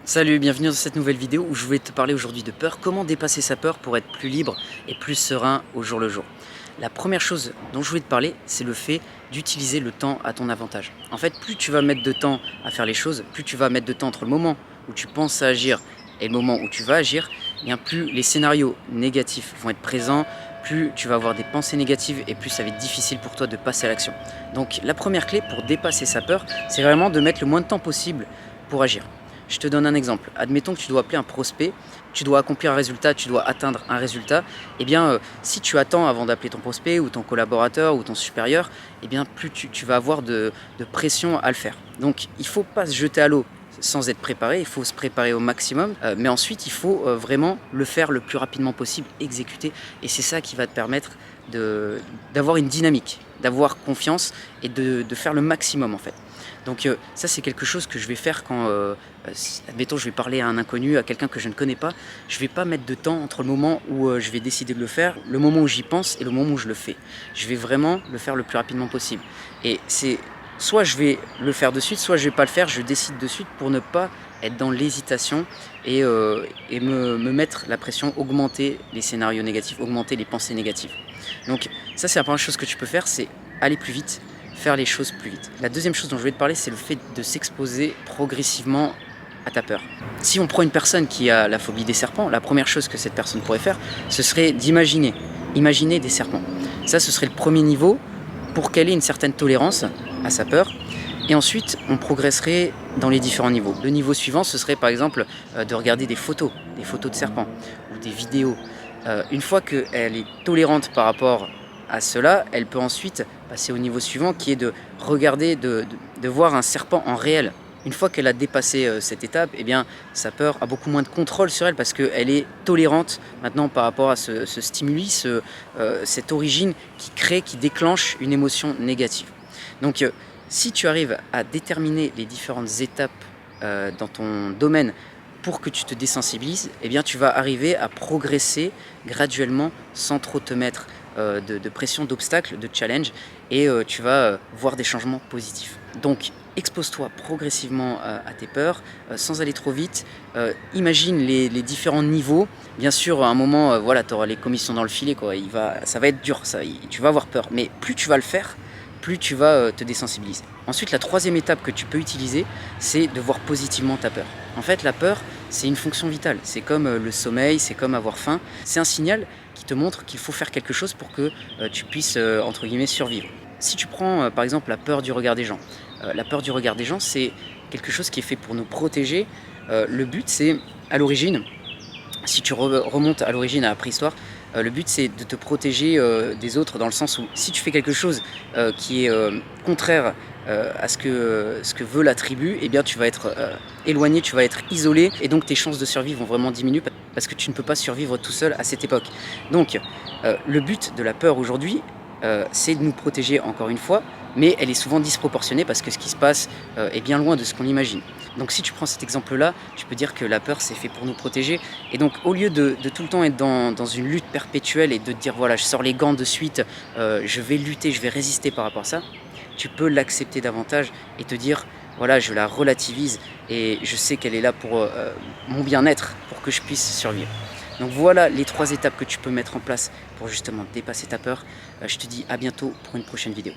Salut, bienvenue dans cette nouvelle vidéo où je vais te parler aujourd'hui de peur, comment dépasser sa peur pour être plus libre et plus serein au jour le jour. La première chose dont je voulais te parler, c'est le fait d'utiliser le temps à ton avantage. En fait, plus tu vas mettre de temps à faire les choses, plus tu vas mettre de temps entre le moment où tu penses à agir et le moment où tu vas agir, bien plus les scénarios négatifs vont être présents, plus tu vas avoir des pensées négatives et plus ça va être difficile pour toi de passer à l'action. Donc la première clé pour dépasser sa peur, c'est vraiment de mettre le moins de temps possible pour agir. Je te donne un exemple. Admettons que tu dois appeler un prospect, tu dois accomplir un résultat, tu dois atteindre un résultat. Eh bien, si tu attends avant d'appeler ton prospect ou ton collaborateur ou ton supérieur, eh bien, plus tu vas avoir de pression à le faire. Donc, il ne faut pas se jeter à l'eau sans être préparé, il faut se préparer au maximum, mais ensuite il faut vraiment le faire le plus rapidement possible, exécuter, et c'est ça qui va te permettre d'avoir une dynamique, d'avoir confiance et de faire le maximum en fait. Donc ça c'est quelque chose que je vais faire quand, admettons je vais parler à un inconnu, à quelqu'un que je ne connais pas, je ne vais pas mettre de temps entre le moment où je vais décider de le faire, le moment où j'y pense et le moment où je le fais. Je vais vraiment le faire le plus rapidement possible. Et c'est soit je vais le faire de suite, soit je ne vais pas le faire, je décide de suite pour ne pas être dans l'hésitation et me mettre la pression, augmenter les scénarios négatifs, augmenter les pensées négatives. Donc ça c'est la première chose que tu peux faire, c'est aller plus vite, faire les choses plus vite. La deuxième chose dont je vais te parler, c'est le fait de s'exposer progressivement à ta peur. Si on prend une personne qui a la phobie des serpents, la première chose que cette personne pourrait faire, ce serait d'imaginer des serpents. Ça, ce serait le premier niveau pour qu'elle ait une certaine tolérance à sa peur. Et ensuite, on progresserait dans les différents niveaux. Le niveau suivant, ce serait par exemple de regarder des photos de serpents ou des vidéos. Une fois qu'elle est tolérante par rapport à cela, elle peut ensuite passer au niveau suivant qui est de regarder, de voir un serpent en réel. Une fois qu'elle a dépassé cette étape, eh bien, sa peur a beaucoup moins de contrôle sur elle parce qu'elle est tolérante maintenant par rapport à ce stimuli, cette origine qui déclenche une émotion négative. Donc si tu arrives à déterminer les différentes étapes dans ton domaine pour que tu te désensibilises, eh bien, tu vas arriver à progresser graduellement sans trop te mettre de pression, d'obstacles, de challenge, et tu vas voir des changements positifs. Donc expose-toi progressivement à tes peurs, sans aller trop vite, imagine les différents niveaux. Bien sûr à un moment voilà, tu auras les commissions dans le filet, quoi. Ça va être dur, tu vas avoir peur, mais plus tu vas le faire, plus tu vas te désensibiliser. Ensuite, la troisième étape que tu peux utiliser, c'est de voir positivement ta peur. En fait, la peur, c'est une fonction vitale. C'est comme le sommeil, c'est comme avoir faim. C'est un signal qui te montre qu'il faut faire quelque chose pour que tu puisses, entre guillemets, survivre. Si tu prends, par exemple, la peur du regard des gens. La peur du regard des gens, c'est quelque chose qui est fait pour nous protéger. Le but, c'est, à l'origine, si tu remontes à l'origine, à la préhistoire, le but c'est de te protéger des autres, dans le sens où si tu fais quelque chose qui est contraire à ce que veut la tribu, eh bien tu vas être éloigné, tu vas être isolé, et donc tes chances de survie vont vraiment diminuer parce que tu ne peux pas survivre tout seul à cette époque. Donc le but de la peur aujourd'hui, c'est de nous protéger encore une fois, mais elle est souvent disproportionnée parce que ce qui se passe est bien loin de ce qu'on imagine. Donc si tu prends cet exemple-là, tu peux dire que la peur c'est fait pour nous protéger, et donc au lieu de tout le temps être dans une lutte perpétuelle et de te dire voilà je sors les gants de suite, je vais lutter, je vais résister par rapport à ça, tu peux l'accepter davantage et te dire voilà je la relativise et je sais qu'elle est là pour mon bien-être, pour que je puisse survivre. Donc voilà les 3 étapes que tu peux mettre en place pour justement dépasser ta peur. Je te dis à bientôt pour une prochaine vidéo.